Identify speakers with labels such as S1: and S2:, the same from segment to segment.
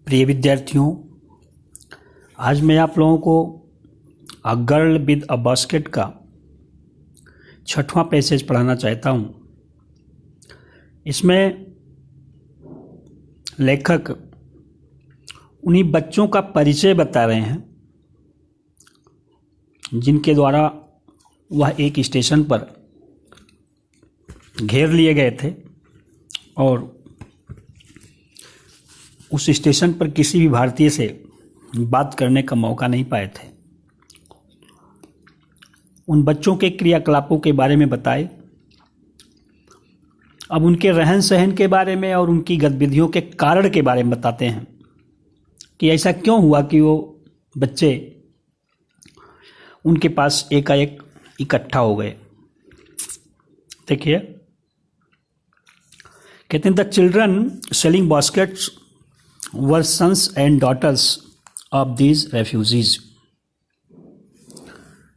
S1: प्रिय विद्यार्थियों, आज मैं आप लोगों को a girl with a basket का 6वां पैसेज पढ़ाना चाहता हूँ। इसमें लेखक उन्हीं बच्चों का परिचय बता रहे हैं जिनके द्वारा वह एक स्टेशन पर घेर लिए गए थे और उस स्टेशन पर किसी भी भारतीय से बात करने का मौका नहीं पाए थे। उन बच्चों के क्रियाकलापों के बारे में बताए। अब उनके रहन सहन के बारे में और उनकी गतिविधियों के कारण के बारे में बताते हैं कि ऐसा क्यों हुआ कि वो बच्चे उनके पास एकाएक इकट्ठा हो गए। देखिए, कहते हैं the children selling baskets were sons and daughters of these refugees.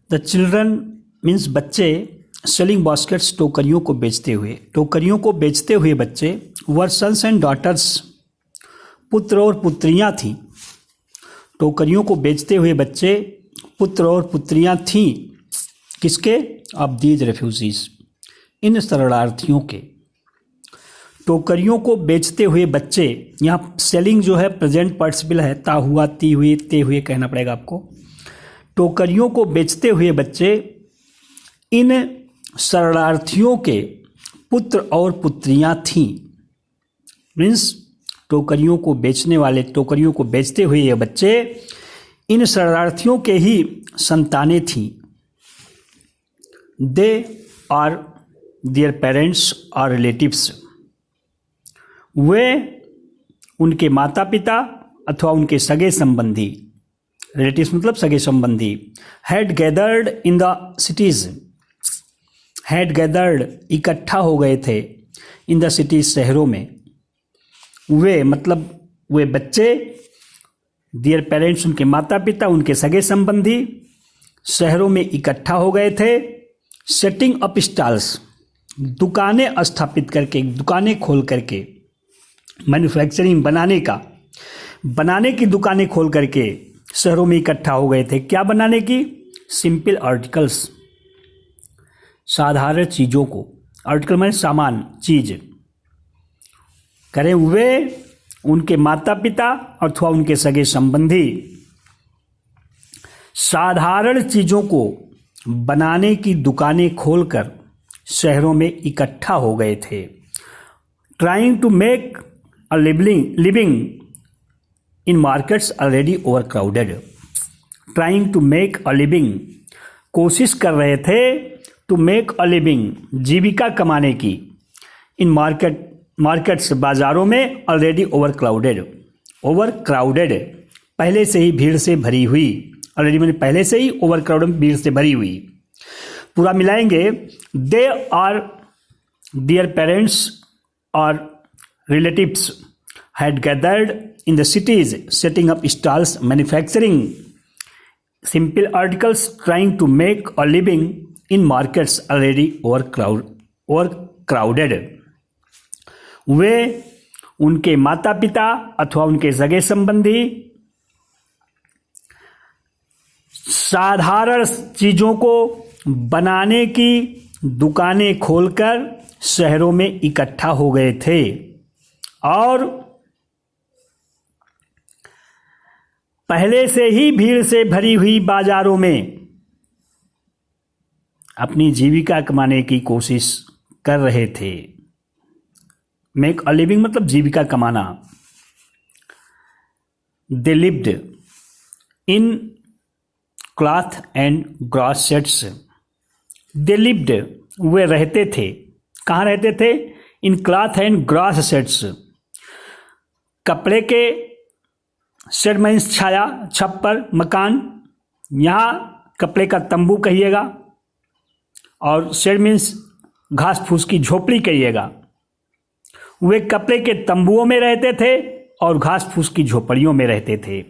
S1: The children means बच्चे selling baskets टोकरियों को बेचते हुए बच्चे were sons and daughters पुत्र और पुत्रियां थीं। टोकरियों को बेचते हुए बच्चे पुत्र और पुत्रियां थीं। किसके? of these refugees, इन शरणार्थियों के। टोकरियों को बेचते हुए बच्चे, यहाँ सेलिंग जो है प्रेजेंट पार्टिसिपल है, ता हुआ, ती हुई, ते हुए कहना पड़ेगा आपको। टोकरियों को बेचते हुए बच्चे इन शरणार्थियों के पुत्र और पुत्रियां थीं। मीन्स टोकरियों को बेचते हुए ये बच्चे इन शरणार्थियों के ही संतानें थीं। दे आर देयर पेरेंट्स और रिलेटिव्स, वे उनके माता पिता अथवा उनके सगे संबंधी, रिलेटिव्स मतलब सगे संबंधी, had gathered in the cities, had gathered इकट्ठा हो गए थे, इन द सिटीज शहरों में। वे मतलब वे बच्चे, देयर पेरेंट्स उनके माता पिता, उनके सगे संबंधी शहरों में इकट्ठा हो गए थे। सेटिंग अप स्टॉल्स, दुकानें स्थापित करके, दुकानें खोल करके, मैन्युफैक्चरिंग बनाने की दुकानें खोल करके शहरों में इकट्ठा हो गए थे। क्या बनाने की? सिंपल आर्टिकल्स, साधारण चीज़ों को। आर्टिकल माने सामान, चीज। करें वे उनके माता पिता अथवा उनके सगे संबंधी साधारण चीज़ों को बनाने की दुकानें खोलकर शहरों में इकट्ठा हो गए थे। Trying to make a living in markets already overcrowded. Trying to make a living, कोशिश कर रहे थे to make a living, जीविका कमाने की, in markets बाजारों में already overcrowded, पहले से ही भीड़ से भरी हुई। already मैंने पहले से ही overcrowded, भीड़ से भरी हुई। पूरा मिलाएंगे, they are their parents or relatives had gathered in the cities, setting up stalls, manufacturing simple articles, trying to make a living in markets already overcrowded. वे उनके माता पिता अथवा उनके सगे संबंधी साधारण चीजों को बनाने की दुकानें खोलकर शहरों में इकट्ठा हो गए थे और पहले से ही भीड़ से भरी हुई बाजारों में अपनी जीविका कमाने की कोशिश कर रहे थे। मेक अ लिविंग मतलब जीविका कमाना। They lived in cloth and grass sheds, they lived वे रहते थे। कहाँ रहते थे? In cloth and grass sheds, कपड़े के शेड मीन्स छाया, छप्पर, मकान। यहाँ कपड़े का तंबू कहिएगा और शेड मीन्स घास फूस की झोपड़ी कहिएगा। वे कपड़े के तंबुओं में रहते थे और घास फूस की झोपड़ियों में रहते थे।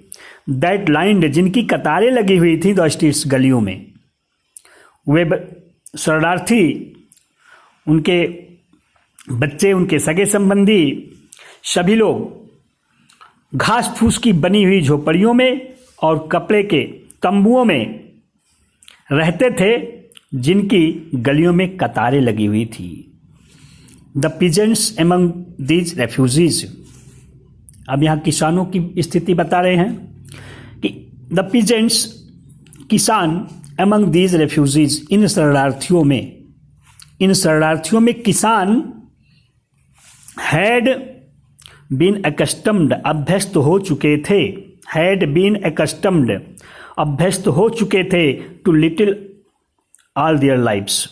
S1: दैट लाइंड, जिनकी कतारें लगी हुई थी द स्ट्रीट्स, गलियों में। वे शरणार्थी, उनके बच्चे, उनके सगे संबंधी, सभी लोग घास फूस की बनी हुई झोपड़ियों में और कपड़े के तंबुओं में रहते थे, जिनकी गलियों में कतारें लगी हुई थी। The peasants among these refugees. अब यहाँ किसानों की स्थिति बता रहे हैं कि द पीजेंट्स, किसान, एमंग दीज रेफ्यूजीज, इन शरणार्थियों में किसान हैड बीन अकस्टम्ड, अभ्यस्त हो चुके थे, हैड बीन अकस्टम्ड, अभ्यस्त हो चुके थे, to little all their lives.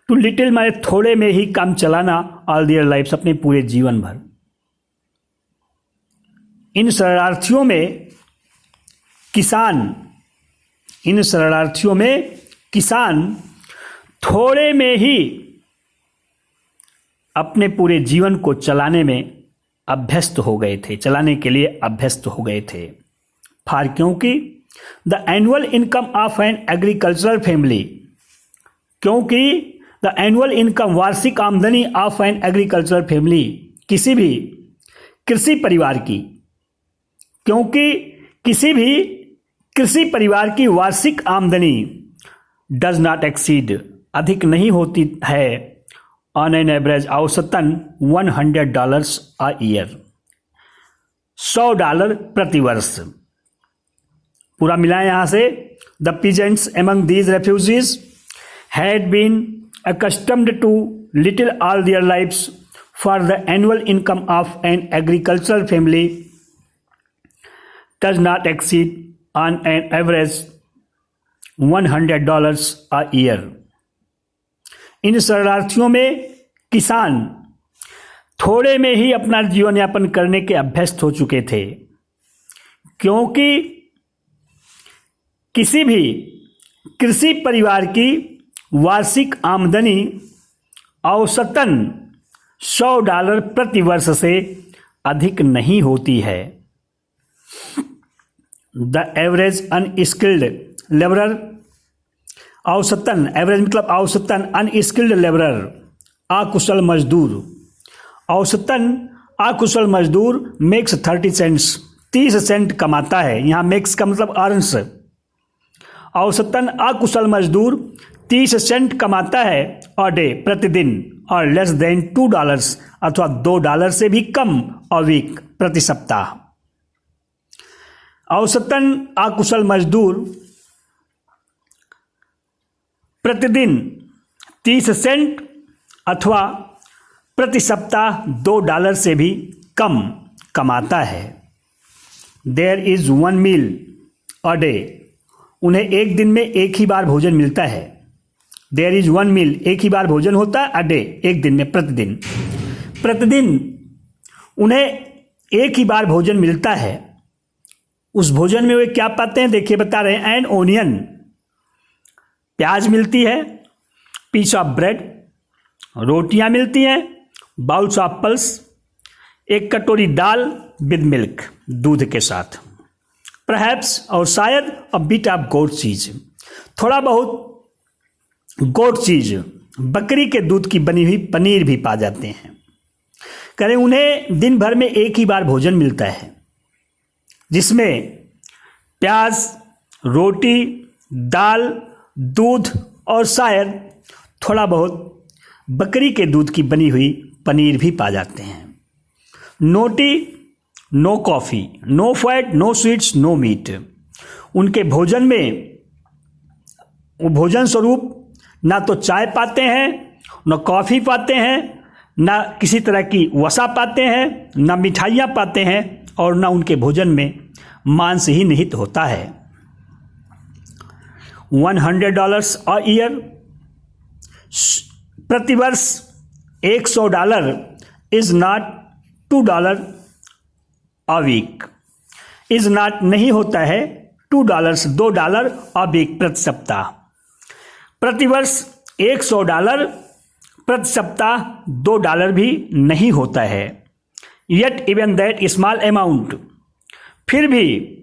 S1: To little माने थोड़े में ही काम चलाना, ऑल देयर लाइफ्स, अपने पूरे जीवन भर। इन शरणार्थियों में किसान थोड़े में ही अपने पूरे जीवन को चलाने में अभ्यस्त हो गए थे, चलाने के लिए अभ्यस्त हो गए थे। फार, क्योंकि the annual income of an agricultural family, क्योंकि द एनुअल इनकम, वार्षिक आमदनी, ऑफ एन एग्रीकल्चरल फैमिली, किसी भी कृषि परिवार की, क्योंकि किसी भी कृषि परिवार की वार्षिक आमदनी डज नॉट एक्सीड, अधिक नहीं होती है, ऑन एन एवरेज, औसतन $100 अ ईयर, $100 प्रति वर्ष। पूरा मिलाएं यहां से। The peasants among these refugees had been accustomed to little all their lives, for the annual income of an agricultural family does not exceed on an average $100 a year. इन शरणार्थियों में किसान थोड़े में ही अपना जीवन यापन करने के अभ्यस्त हो चुके थे, क्योंकि किसी भी कृषि परिवार की वार्षिक आमदनी औसतन $100 प्रति वर्ष से अधिक नहीं होती है। द एवरेज अनस्किल्ड लेबरर, औसतन, एवरेज मतलब औसतन, अनस्किल्ड लेबरर, अकुशल मजदूर, औसतन अकुशल मजदूर मेक्स 30 सेंट्स, 30 सेंट कमाता है। यहाँ मेक्स का मतलब अर्न्स। औसतन अकुशल मजदूर 30 सेंट कमाता है अ डे, प्रतिदिन, और लेस देन $2 अथवा $2 से भी कम अ वीक, प्रति सप्ताह। औसतन अकुशल मजदूर प्रतिदिन 30 सेंट अथवा प्रति सप्ताह $2 से भी कम कमाता है। There is 1 meal a day, उन्हें एक दिन में एक ही बार भोजन मिलता है। देयर इज 1 मील, एक ही बार भोजन होता है, अ डे, एक दिन में, प्रतिदिन। प्रतिदिन उन्हें एक ही बार भोजन मिलता है। उस भोजन में वे क्या पाते हैं, देखिए बता रहे हैं। एन ओनियन, प्याज मिलती है, पीस ऑफ ब्रेड, रोटियां मिलती हैं, बाउल्स ऑफ पल्स, एक कटोरी दाल विद मिल्क, दूध के साथ, परहैप्स, और शायद अ बिट ऑफ गोट चीज, थोड़ा बहुत गोट चीज, बकरी के दूध की बनी हुई पनीर भी पा जाते हैं। कह रहे उन्हें दिन भर में एक ही बार भोजन मिलता है, जिसमें प्याज, रोटी, दाल, दूध और शायद थोड़ा बहुत बकरी के दूध की बनी हुई पनीर भी पा जाते हैं। No tea, no coffee, no fat, no sweets, no meat. उनके भोजन में, भोजन स्वरूप ना तो चाय पाते हैं, न कॉफ़ी पाते हैं, ना किसी तरह की वसा पाते हैं, ना मिठाइयाँ पाते हैं, और ना उनके भोजन में मांस ही निहित होता है। $100 अ ईयर, प्रतिवर्ष $100 is not $2 a week, is not नहीं होता है $2, $2 अ वीक, प्रति सप्ताह। प्रतिवर्ष $100, प्रति सप्ताह $2 भी नहीं होता है। Yet even that small amount, फिर भी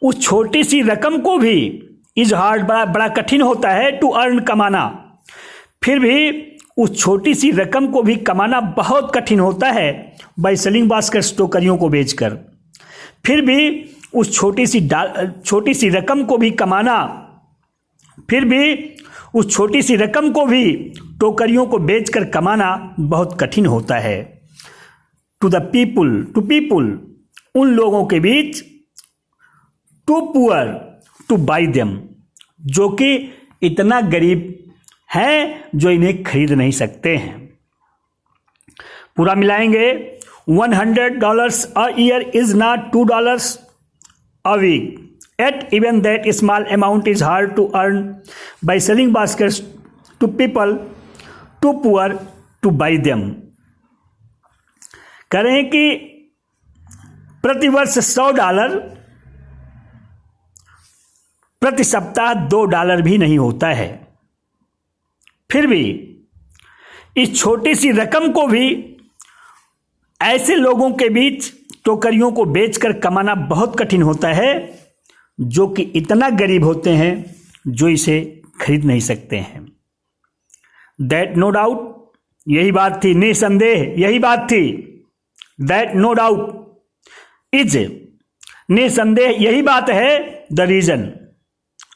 S1: उस छोटी सी रकम को भी, इज हार्ड, बड़ा कठिन होता है, टू अर्न, कमाना, फिर भी उस छोटी सी रकम को भी कमाना बहुत कठिन होता है, बाय सेलिंग बास्केट्स, टोकरियों को बेचकर। फिर भी उस छोटी सी रकम को भी कमाना, फिर भी उस छोटी सी रकम को भी टोकरियों को बेचकर कमाना बहुत कठिन होता है। टू पीपुल उन लोगों के बीच, too poor to buy them जो कि इतना गरीब हैं जो इन्हें खरीद नहीं सकते हैं। पूरा मिलाएंगे, $100 a year is not $2 a week. Yet even that small amount is hard to earn by selling baskets to people too poor to buy them. करें कि प्रतिवर्ष $100, प्रति सप्ताह $2 भी नहीं होता है। फिर भी इस छोटी सी रकम को भी ऐसे लोगों के बीच टोकरियों को बेचकर कमाना बहुत कठिन होता है जो कि इतना गरीब होते हैं जो इसे खरीद नहीं सकते हैं। दैट नो डाउट, यही बात थी, निसंदेह यही बात थी। दैट नो डाउट इज, निसंदेह यही बात है, द रीजन,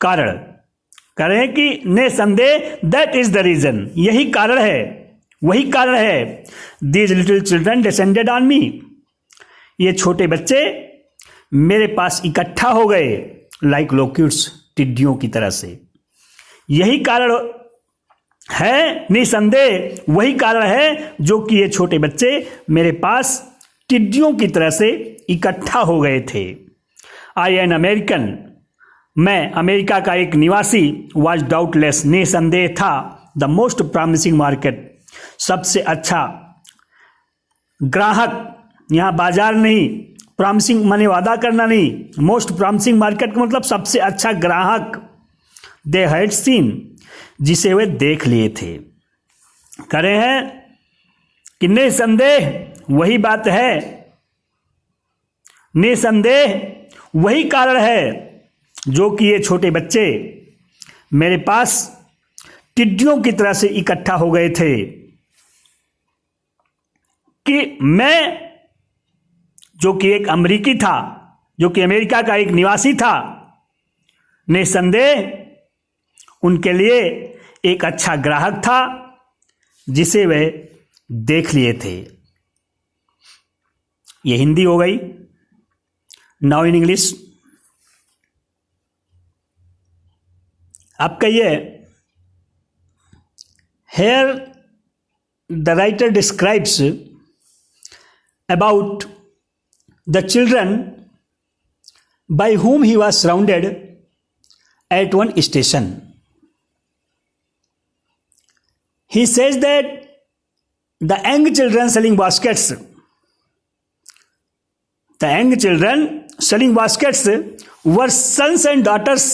S1: कारण। करें कि निसंदेह दैट इज द रीजन, यही कारण है, वही कारण है। These little children descended on me, ये छोटे बच्चे मेरे पास इकट्ठा हो गए, लाइक लोक्यूट्स, टिड्डियों की तरह से। यही कारण है, निसंदेह वही कारण है जो कि ये छोटे बच्चे मेरे पास टिड्डियों की तरह से इकट्ठा हो गए थे। आई एन अमेरिकन, मैं अमेरिका का एक निवासी, वॉज डाउटलेस, निसंदेह था, द मोस्ट प्रॉमिसिंग मार्केट, सबसे अच्छा ग्राहक, यहाँ बाजार नहीं, प्रॉमिसिंग माने वादा करना नहीं, मोस्ट प्रॉमिसिंग मार्केट का मतलब सबसे अच्छा ग्राहक, दे हैड सीन, जिसे वे देख लिए थे। करे हैं कि निसंदेह वही बात है, निसंदेह वही कारण है जो कि ये छोटे बच्चे मेरे पास टिड्डियों की तरह से इकट्ठा हो गए थे कि मैं, जो कि एक अमेरिकी था, जो कि अमेरिका का एक निवासी था, निसंदेह उनके लिए एक अच्छा ग्राहक था जिसे वे देख लिए थे। ये हिंदी हो गई। नाउ इन इंग्लिश, आप कहिए, here the writer describes about the children by whom he was surrounded at one station. He says that the young children selling baskets, the young children selling baskets were sons and daughters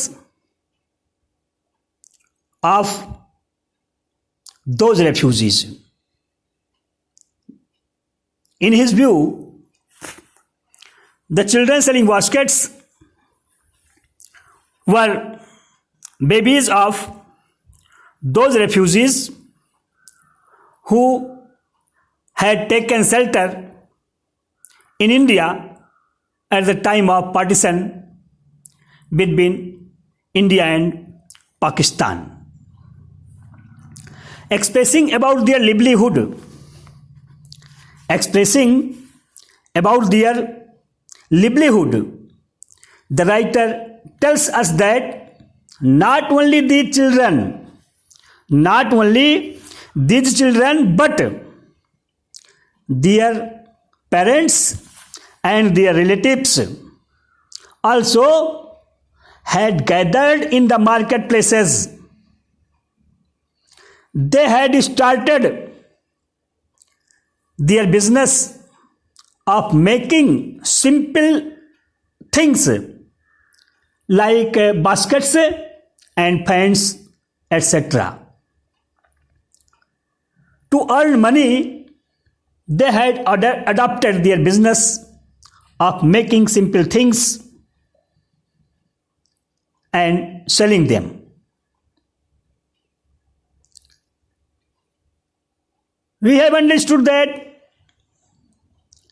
S1: of those refugees. In his view, the children selling baskets were babies of those refugees who had taken shelter in India at the time of partition between India and Pakistan. Expressing about their livelihood, the writer tells us that not only these children, but their parents and their relatives also had gathered in the marketplaces. They had started their business of making simple things like baskets and fans, etc. To earn money, they had adopted their business of making simple things and selling them. We have understood that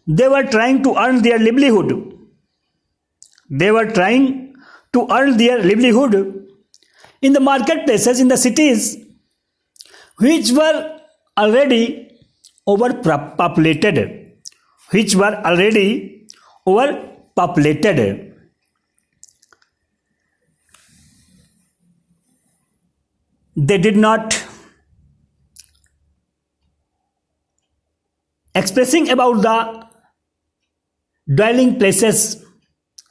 S1: they were trying to earn their livelihood They were trying to earn their livelihood in the marketplaces in the cities, which were already overpopulated. They did not expressing about the dwelling places,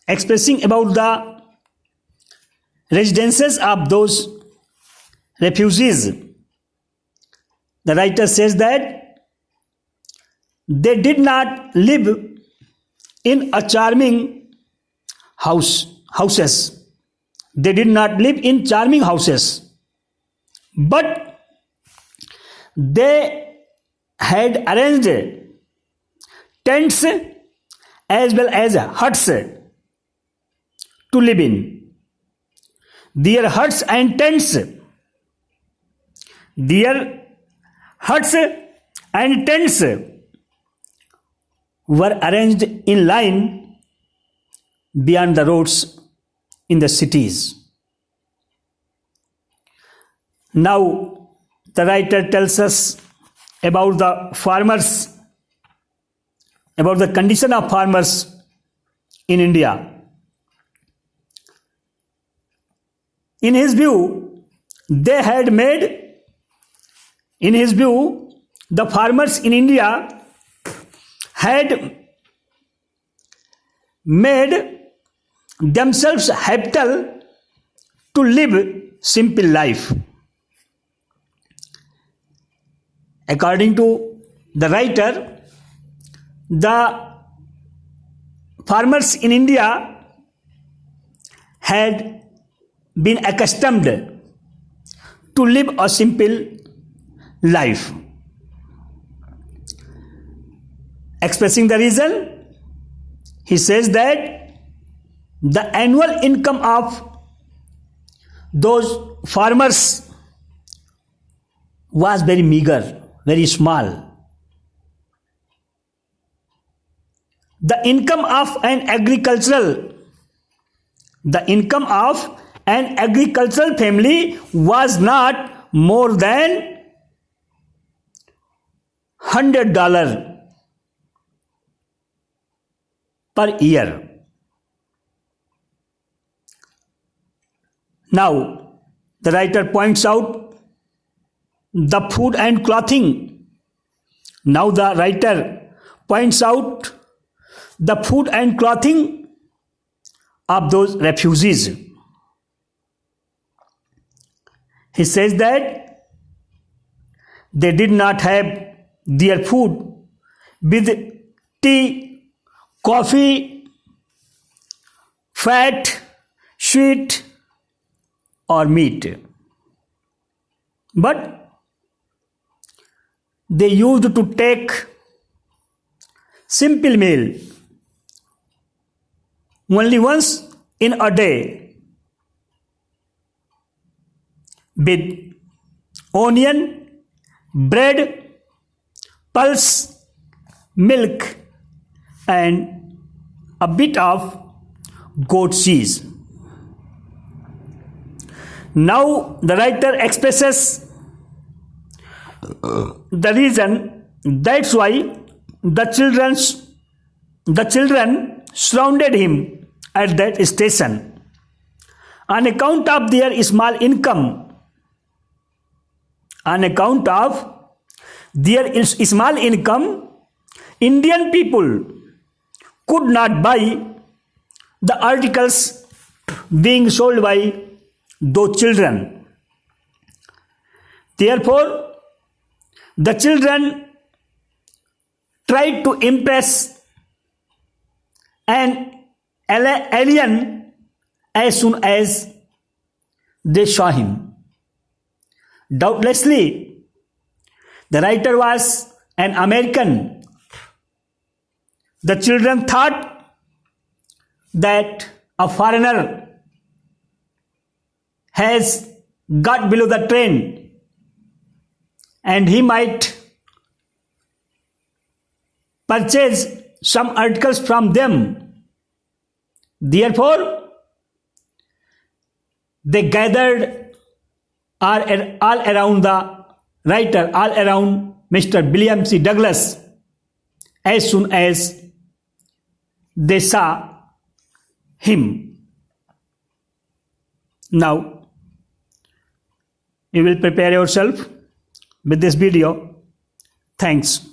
S1: expressing about the residences of those refugees. The writer says that they did not live in a charming houses. They did not live in charming houses, but they had arranged tents as well as huts to live in. Their huts and tents were arranged in line beyond the roads in the cities. Now, the writer tells us about the farmers, about the condition of farmers in India. In his view, the farmers in India had made themselves habitual to live simple life. According to the writer, the farmers in India had been accustomed to live a simple life. Expressing the reason, he says that the annual income of those farmers was very meager, very small. The income of an agricultural family was not more than $100 per year. Now, the writer points out the food and clothing. Now, the writer points out the food and clothing of those refugees. He says that they did not have their food with tea, coffee, fat, sweet, or meat, but they used to take simple meal only once in a day with onion, bread, pulse, milk, and a bit of goat cheese. Now, the writer expresses the reason that's why the children surrounded him at that station. On account of their small income, Indian people could not buy the articles being sold by those children. Therefore, the children tried to impress an alien as soon as they saw him. Doubtlessly, the writer was an American. The children thought that a foreigner has got below the train and he might purchase some articles from them. Therefore, they gathered all around the writer, all around Mr. William C. Douglas, as soon as they saw him. Now, you will prepare yourself with this video. Thanks.